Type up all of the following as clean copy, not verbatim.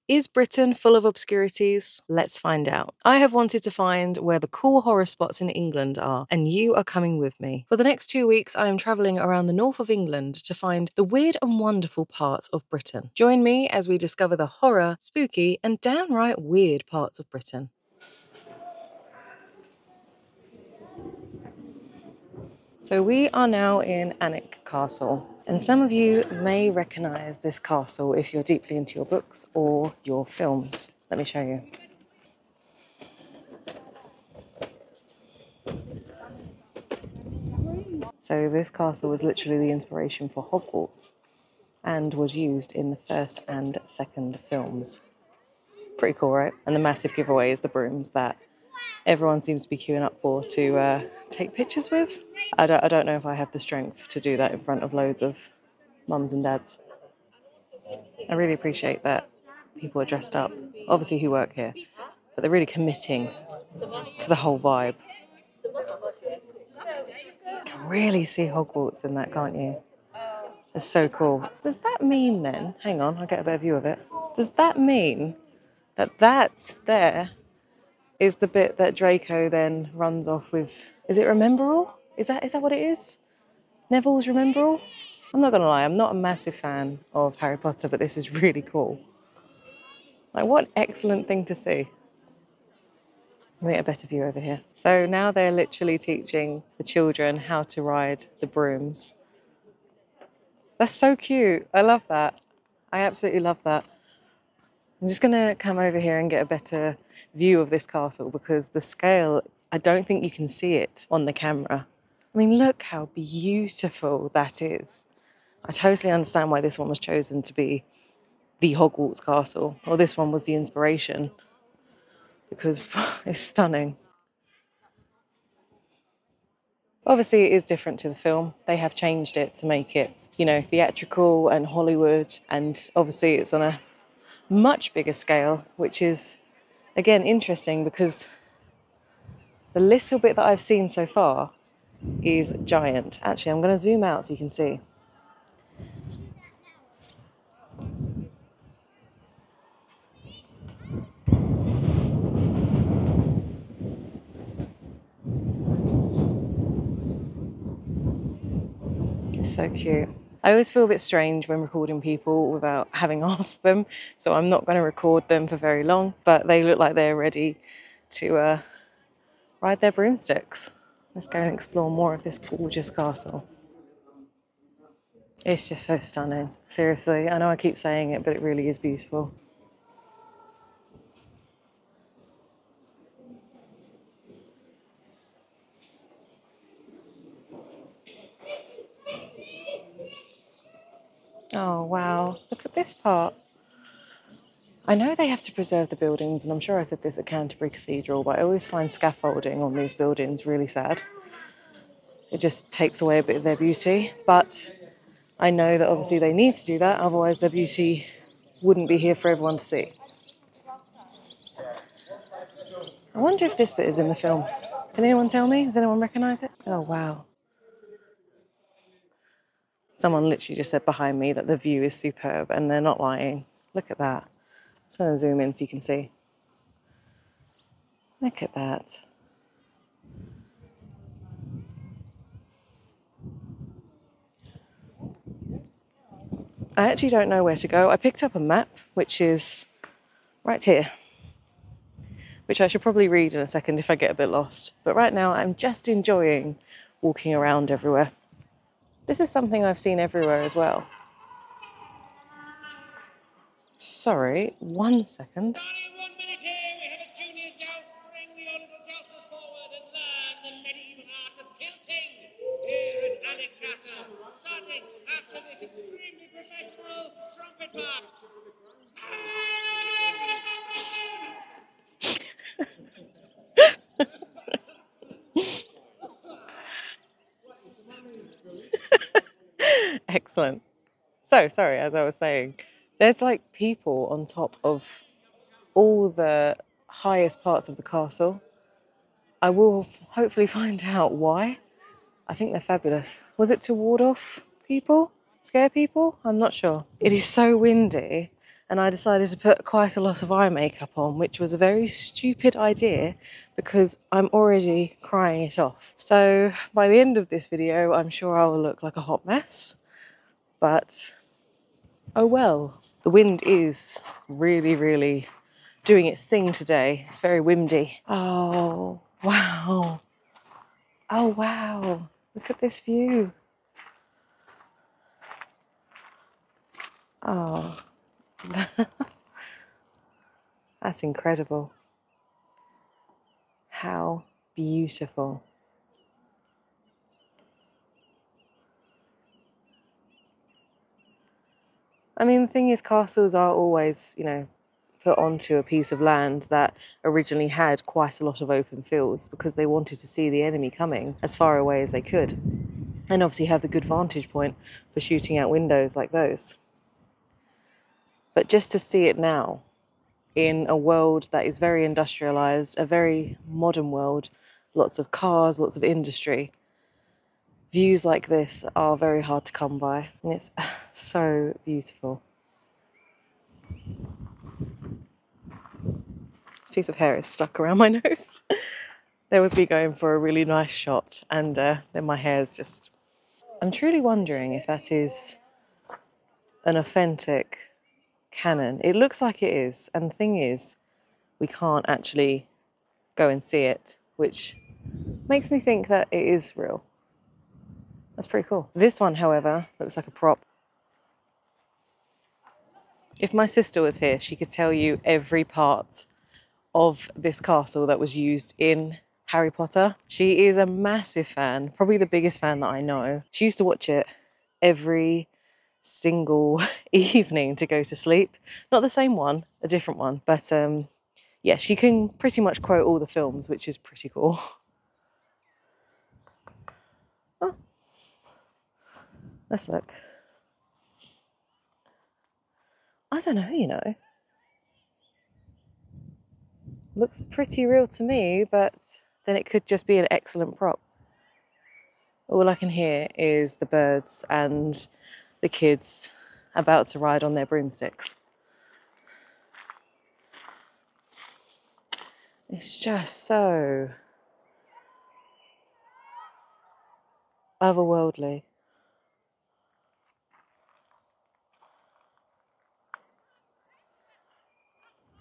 Is Britain full of obscurities? Let's find out. I have wanted to find where the cool horror spots in England are, and you are coming with me. For the next 2 weeks, I am travelling around the north of England to find the weird and wonderful parts of Britain. Join me as we discover the horror, spooky, and downright weird parts of Britain. So we are now in Alnwick Castle, and some of you may recognise this castle if you're deeply into your books or your films. Let me show you. So this castle was literally the inspiration for Hogwarts and was used in the first and second films. Pretty cool, right? And the massive giveaway is the brooms that everyone seems to be queuing up for to take pictures with. I don't know if I have the strength to do that in front of loads of mums and dads. I really appreciate that people are dressed up, obviously who work here, but they're really committing to the whole vibe. You can really see Hogwarts in that, can't you? It's so cool. Does that mean then, hang on, I'll get a better view of it. Does that mean that there is the bit that Draco then runs off with? Is it Remember All? Is that what it is? Neville's Remember All? I'm not gonna lie, I'm not a massive fan of Harry Potter, but this is really cool. Like, what an excellent thing to see. Let me get a better view over here. So now they're literally teaching the children how to ride the brooms. That's so cute. I love that. I absolutely love that. I'm just gonna come over here and get a better view of this castle because the scale, I don't think you can see it on the camera. I mean, look how beautiful that is. I totally understand why this one was chosen to be the Hogwarts castle, or this one was the inspiration, because it's stunning. Obviously, it is different to the film. They have changed it to make it, you know, theatrical and Hollywood, and obviously it's on a much bigger scale, which is, again, interesting because the little bit that I've seen so far is giant. Actually, I'm going to zoom out so you can see. It's so cute. I always feel a bit strange when recording people without having asked them, so I'm not going to record them for very long, but they look like they're ready to ride their broomsticks. Let's go and explore more of this gorgeous castle. It's just so stunning. Seriously, I know I keep saying it, but it really is beautiful. Oh, wow. Look at this part. I know they have to preserve the buildings, and I'm sure I said this at Canterbury Cathedral, but I always find scaffolding on these buildings really sad. It just takes away a bit of their beauty, but I know that obviously they need to do that, otherwise their beauty wouldn't be here for everyone to see. I wonder if this bit is in the film. Can anyone tell me? Does anyone recognise it? Oh, wow. Someone literally just said behind me that the view is superb, and they're not lying. Look at that. I'm just going to zoom in so you can see. Look at that. I actually don't know where to go. I picked up a map, which is right here, which I should probably read in a second if I get a bit lost. But right now I'm just enjoying walking around everywhere. This is something I've seen everywhere as well. Sorry, 1 second. Excellent. So, sorry, as I was saying, there's like people on top of all the highest parts of the castle. I will hopefully find out why. I think they're fabulous. Was it to ward off people? Scare people? I'm not sure. It is so windy and I decided to put quite a lot of eye makeup on, which was a very stupid idea because I'm already crying it off. So by the end of this video, I'm sure I will look like a hot mess, but oh well. The wind is really, really doing its thing today. It's very windy. Oh, wow. Oh, wow. Look at this view. Oh, that's incredible. How beautiful. I mean, the thing is, castles are always, you know, put onto a piece of land that originally had quite a lot of open fields because they wanted to see the enemy coming as far away as they could. And obviously have the good vantage point for shooting out windows like those. But just to see it now, in a world that is very industrialized, a very modern world, lots of cars, lots of industry, views like this are very hard to come by, and it's so beautiful. This piece of hair is stuck around my nose. There was me going for a really nice shot, and then my hair's just... I'm truly wondering if that is an authentic cannon. It looks like it is, and the thing is, we can't actually go and see it, which makes me think that it is real. That's pretty cool. This one, however, looks like a prop. If my sister was here, she could tell you every part of this castle that was used in Harry Potter. She is a massive fan, probably the biggest fan that I know. She used to watch it every single evening to go to sleep. Not the same one, a different one. But yeah, she can pretty much quote all the films, which is pretty cool. Oh, let's look. I don't know, you know. Looks pretty real to me, but then it could just be an excellent prop. All I can hear is the birds and the kids about to ride on their broomsticks. It's just so otherworldly.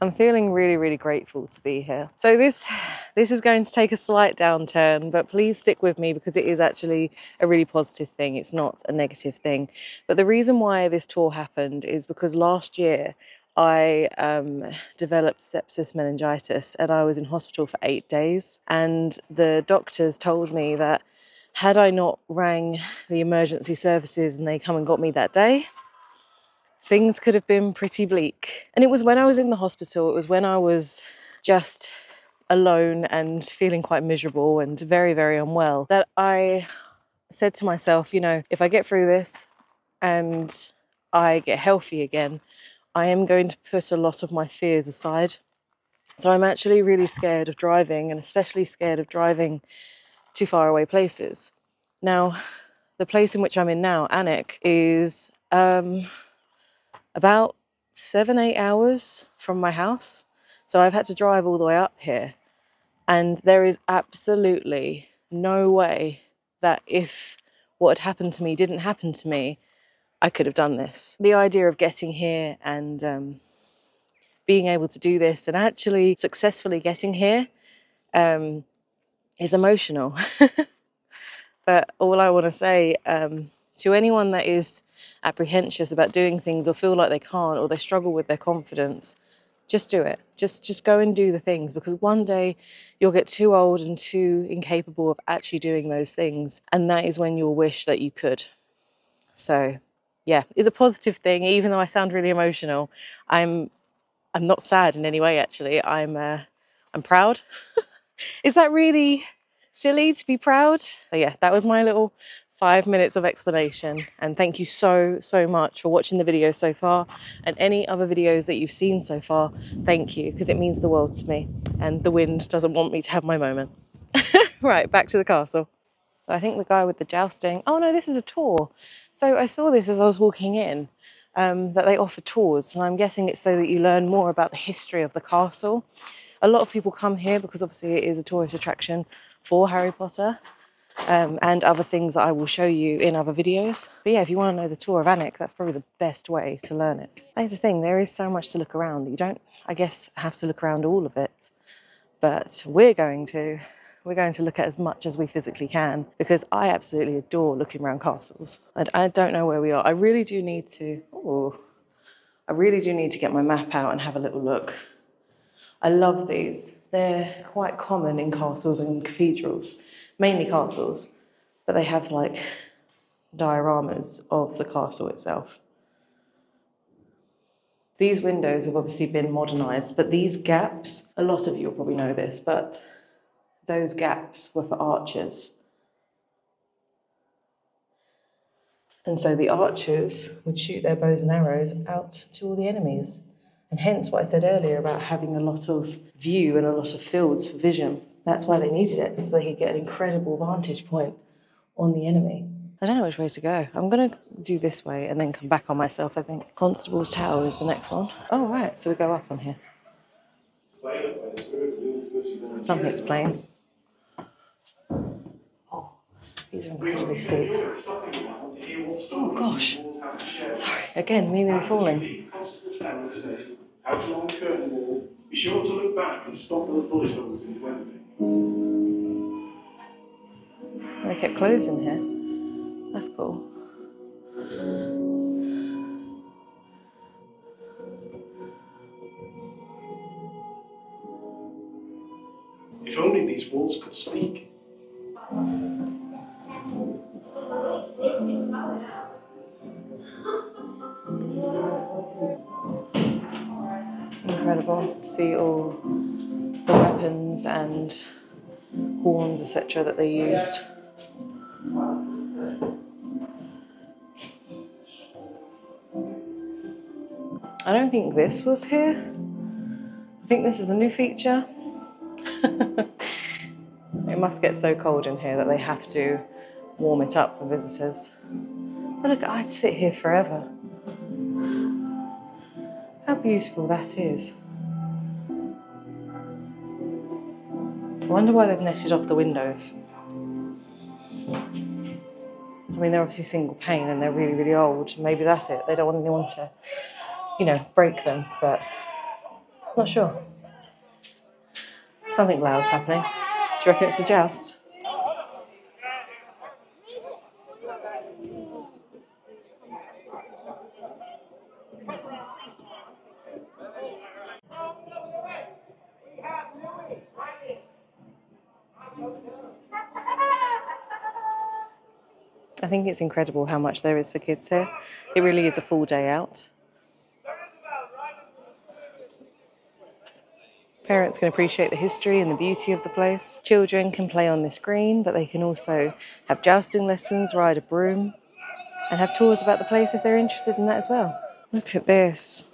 I'm feeling really, really grateful to be here. So this is going to take a slight downturn, but please stick with me because it is actually a really positive thing. It's not a negative thing. But the reason why this tour happened is because last year I developed sepsis meningitis and I was in hospital for 8 days. And the doctors told me that had I not rang the emergency services and they come and got me that day, things could have been pretty bleak. And it was when I was in the hospital, it was when I was just alone and feeling quite miserable and very, very unwell, that I said to myself, you know, if I get through this and I get healthy again, I am going to put a lot of my fears aside. So I'm actually really scared of driving, and especially scared of driving to faraway places. Now, the place in which I'm in now, Alnwick, is about 7-8 hours from my house. So I've had to drive all the way up here. And there is absolutely no way that if what had happened to me didn't happen to me, I could have done this. The idea of getting here and being able to do this and actually successfully getting here is emotional. But all I want to say to anyone that is apprehensive about doing things or feel like they can't or they struggle with their confidence, just do it. Just go and do the things, because one day you'll get too old and too incapable of actually doing those things, and that is when you'll wish that you could. So yeah, it's a positive thing. Even though I sound really emotional, I'm not sad in any way, actually. I'm proud. Is that really silly to be proud? But yeah, that was my little 5 minutes of explanation, and thank you so much for watching the video so far, and any other videos that you've seen so far, thank you, because it means the world to me, and the wind doesn't want me to have my moment. Right, back to the castle. So I think the guy with the jousting, oh no, this is a tour. So I saw this as I was walking in, that they offer tours, and I'm guessing it's so that you learn more about the history of the castle. A lot of people come here because obviously it is a tourist attraction for Harry Potter, and other things that I will show you in other videos. But yeah, if you want to know the tour of Alnwick, that's probably the best way to learn it. That's the thing, there is so much to look around that you don't, I guess, have to look around all of it. But we're going to look at as much as we physically can, because I absolutely adore looking around castles. I don't know where we are. I really do need to get my map out and have a little look. I love these. They're quite common in castles and cathedrals, mainly castles, but they have like dioramas of the castle itself. These windows have obviously been modernised, but these gaps, a lot of you will probably know this, but those gaps were for archers. And so the archers would shoot their bows and arrows out to all the enemies. And hence what I said earlier about having a lot of view and a lot of fields for vision. That's why they needed it, so they could get an incredible vantage point on the enemy. I don't know which way to go. I'm going to do this way and then come back on myself, I think. Constable's Tower is the next one. Oh, right, so we go up on here. Something's playing. Oh, these are incredibly steep. Oh, gosh. Sorry, again, me falling. Out along the curtain wall. Be sure to look back and stop those bullet holes into anything. They kept clothes in here. That's cool. If only these walls could speak. Incredible to see all the weapons and horns, etc., that they used. I don't think this was here. I think this is a new feature. It must get so cold in here that they have to warm it up for visitors. But look, I'd sit here forever. How beautiful that is. I wonder why they've netted off the windows. I mean, they're obviously single pane and they're really, really old. Maybe that's it. They don't want anyone to, you know, break them, but I'm not sure. Something loud's happening. Do you reckon it's the joust? I think it's incredible how much there is for kids here. It really is a full day out. Parents can appreciate the history and the beauty of the place. Children can play on this green, but they can also have jousting lessons, ride a broom, and have tours about the place if they're interested in that as well. Look at this.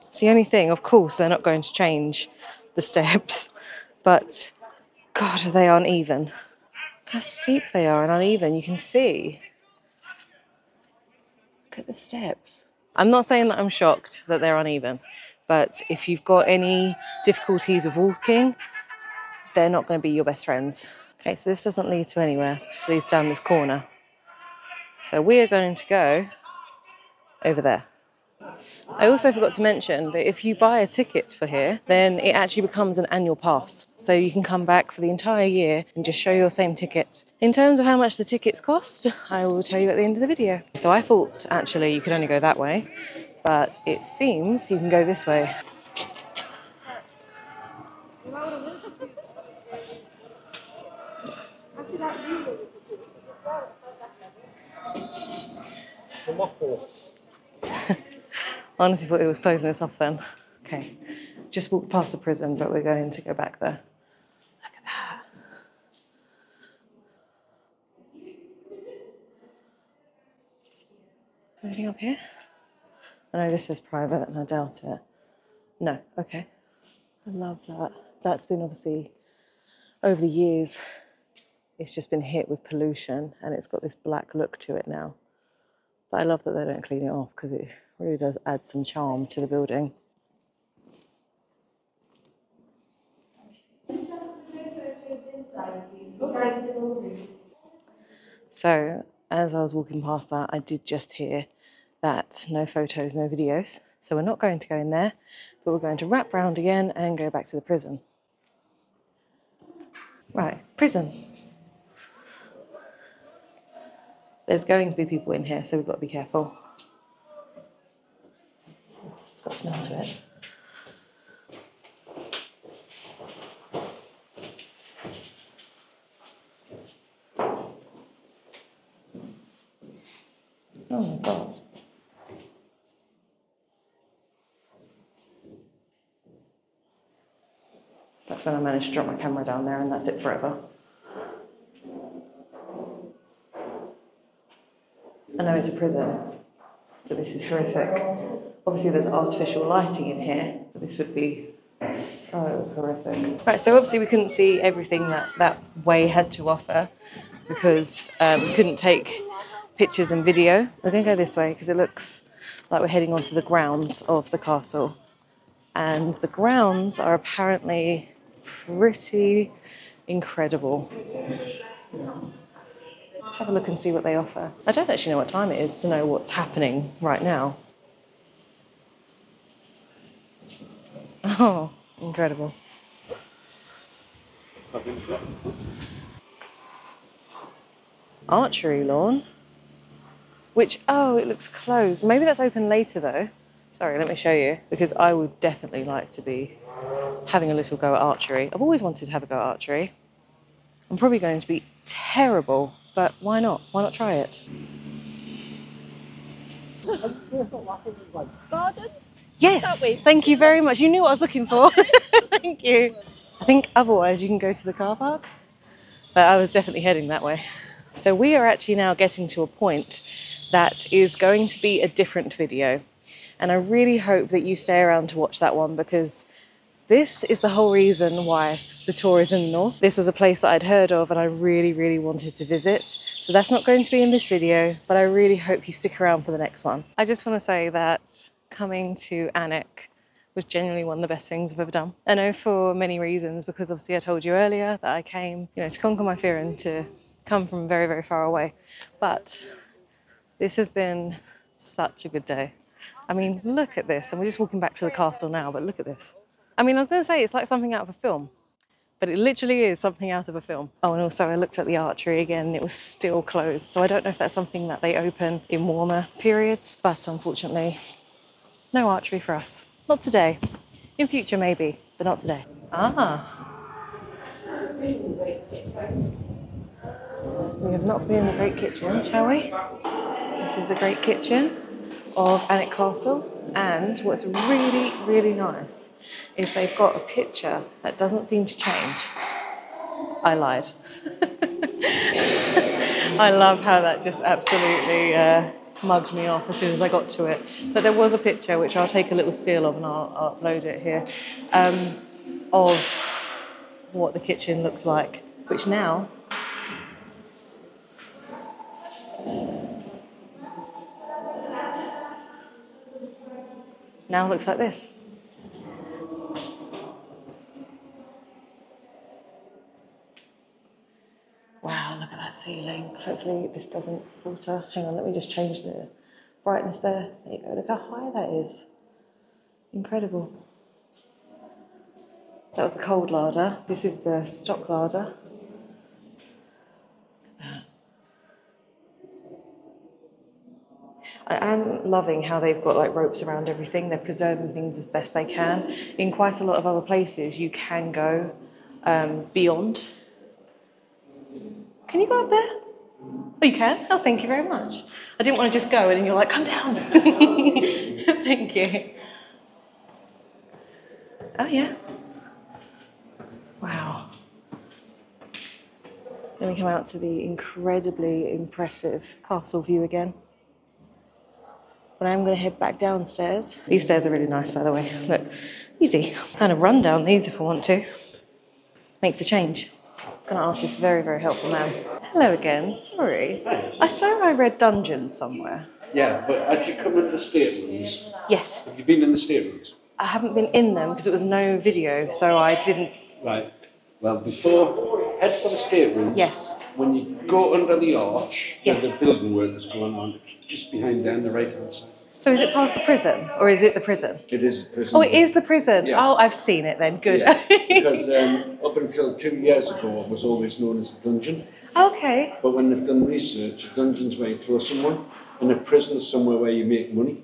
It's the only thing, of course, they're not going to change the steps, but God, are they uneven. Look how steep they are and uneven, you can see. Look at the steps. I'm not saying that I'm shocked that they're uneven, but if you've got any difficulties with walking, they're not going to be your best friends. Okay, so this doesn't lead to anywhere, it just leads down this corner. So we are going to go over there. I also forgot to mention that if you buy a ticket for here, then it actually becomes an annual pass. So you can come back for the entire year and just show your same ticket. In terms of how much the tickets cost, I will tell you at the end of the video. So I thought actually you could only go that way, but it seems you can go this way. Honestly thought it was closing us off then. Okay, just walked past the prison, but we're going to go back there. Look at that. Is there anything up here? I know this is private and I doubt it. No, okay. I love that. That's been obviously, over the years, it's just been hit with pollution and it's got this black look to it now. But I love that they don't clean it off because it really does add some charm to the building. So as I was walking past that, I did just hear that no photos, no videos. So we're not going to go in there, but we're going to wrap round again and go back to the prison. Right, prison. There's going to be people in here, so we've got to be careful. It's got a smell to it. Oh my God. That's when I managed to drop my camera down there, and that's it forever. I know it's a prison, but this is horrific. Obviously there's artificial lighting in here, but this would be so horrific. Right, so obviously we couldn't see everything that way had to offer because we couldn't take pictures and video. We're going to go this way because it looks like we're heading onto the grounds of the castle. And the grounds are apparently pretty incredible. Let's have a look and see what they offer. I don't actually know what time it is to know what's happening right now. Oh, incredible. Archery lawn. Which, oh, it looks closed. Maybe that's open later though. Sorry, let me show you. Because I would definitely like to be having a little go at archery. I've always wanted to have a go at archery. I'm probably going to be terrible, but why not? Why not try it? Gardens? Yes, thank you very much. You knew what I was looking for. Thank you. I think otherwise you can go to the car park, but I was definitely heading that way. So we are actually now getting to a point that is going to be a different video. And I really hope that you stay around to watch that one because this is the whole reason why the tour is in the north. This was a place that I'd heard of and I really, really wanted to visit. So that's not going to be in this video, but I really hope you stick around for the next one. I just want to say that coming to Alnwick was genuinely one of the best things I've ever done. I know for many reasons, because obviously I told you earlier that I came, to conquer my fear and to come from very, very far away. But this has been such a good day. I mean, look at this. And we're just walking back to the castle now, but look at this. I mean, I was going to say it's like something out of a film, but it literally is something out of a film. Oh, and also I looked at the archery again and it was still closed. So I don't know if that's something that they open in warmer periods, but unfortunately, no archery for us. Not today. In future, maybe, but not today. Ah. We have not been in the Great Kitchen, shall we? This is the Great Kitchen of Alnwick Castle. And what's really, really nice is they've got a picture that doesn't seem to change. I lied. I love how that just absolutely mugged me off as soon as I got to it. But there was a picture, which I'll take a little steal of and I'll upload it here, of what the kitchen looked like, which now looks like this. Wow, look at that ceiling. Hopefully this doesn't falter. Hang on, let me just change the brightness there. There you go, look how high that is. Incredible. So that was the cold larder. This is the stock larder. Look at that. I am loving how they've got like ropes around everything. They're preserving things as best they can. In quite a lot of other places, you can go beyond. Can you go up there? Oh, you can? Oh, thank you very much. I didn't want to just go and then you're like, come down. Thank you. Oh, yeah. Wow. Then we come out to the incredibly impressive castle view again. But I'm going to head back downstairs. These stairs are really nice, by the way. Look, easy. Kind of run down these if I want to. Makes a change. I'm going to ask this very, very helpful man. Hello again. Sorry. I swear I read dungeons somewhere. Yeah, but as you come into the staterooms, Yes. have you been in the staterooms? I haven't been in them because it was no video, so I didn't. Right. Well, before, head for the staterooms. Yes. When you go under the arch, Yes. there's a building work that's going on. It's just behind there on the right hand side. So is it past the prison, or is it the prison? It is the prison. Oh, it is the prison. Yeah. Oh, I've seen it then. Good. Yeah, because up until 2 years ago, it was always known as a dungeon. Okay. But when they've done research, a dungeon's where you throw someone, and a prison is somewhere where you make money.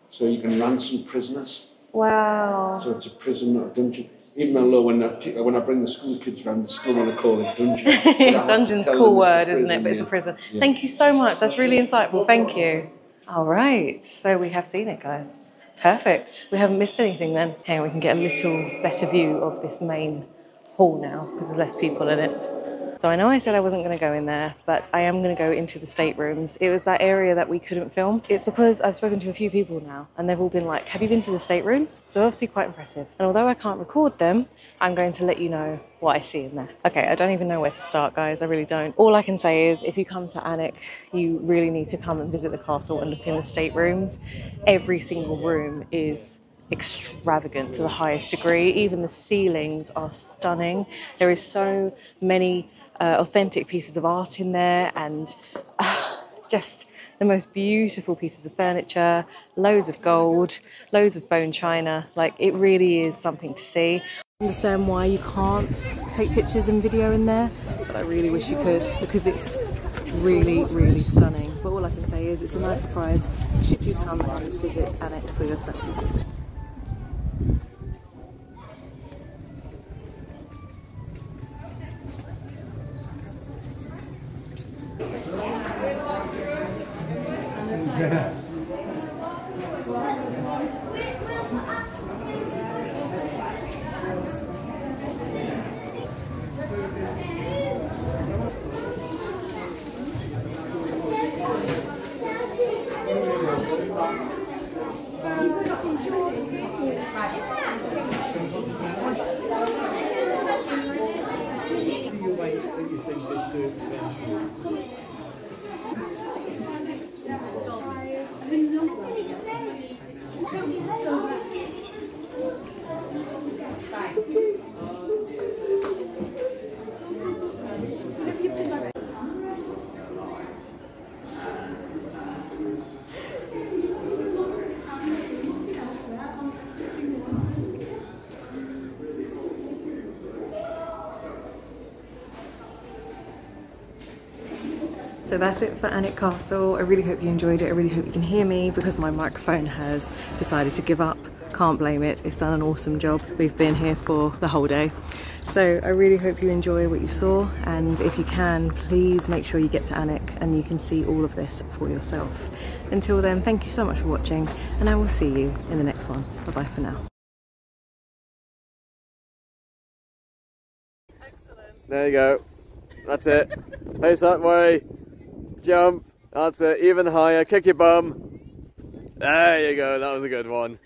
So you can ransom prisoners. Wow. So it's a prison, not a dungeon. Even though when I bring the school kids around, they still want to call it dungeon. Dungeon's a cool word, isn't it? But it's a prison. Yeah. Thank you so much. That's really insightful. Thank you. All right. So we have seen it, guys. Perfect. We haven't missed anything then. Okay, we can get a little better view of this main hall now because there's less people in it. So I know I said I wasn't going to go in there, but I am going to go into the staterooms. It was that area that we couldn't film. It's because I've spoken to a few people now and they've all been like, have you been to the staterooms? So obviously quite impressive. And although I can't record them, I'm going to let you know what I see in there. Okay, I don't even know where to start, guys. I really don't. All I can say is if you come to Alnwick, you really need to come and visit the castle and look in the staterooms. Every single room is extravagant to the highest degree. Even the ceilings are stunning. There is so many authentic pieces of art in there and just the most beautiful pieces of furniture, loads of gold, loads of bone china. Like, it really is something to see. I understand why you can't take pictures and video in there, but I really wish you could because it's really, really stunning. But all I can say is it's a nice surprise should you come and visit Alnwick for yourself. So that's it for Alnwick Castle. I really hope you enjoyed it. I really hope you can hear me because my microphone has decided to give up. Can't blame it. It's done an awesome job. We've been here for the whole day. So I really hope you enjoy what you saw, and if you can, please make sure you get to Alnwick and you can see all of this for yourself. Until then, thank you so much for watching, and I will see you in the next one. Bye bye for now. Excellent. There you go. That's it. Face that way. Jump. That's it. Even higher. Kick your bum. There you go. That was a good one.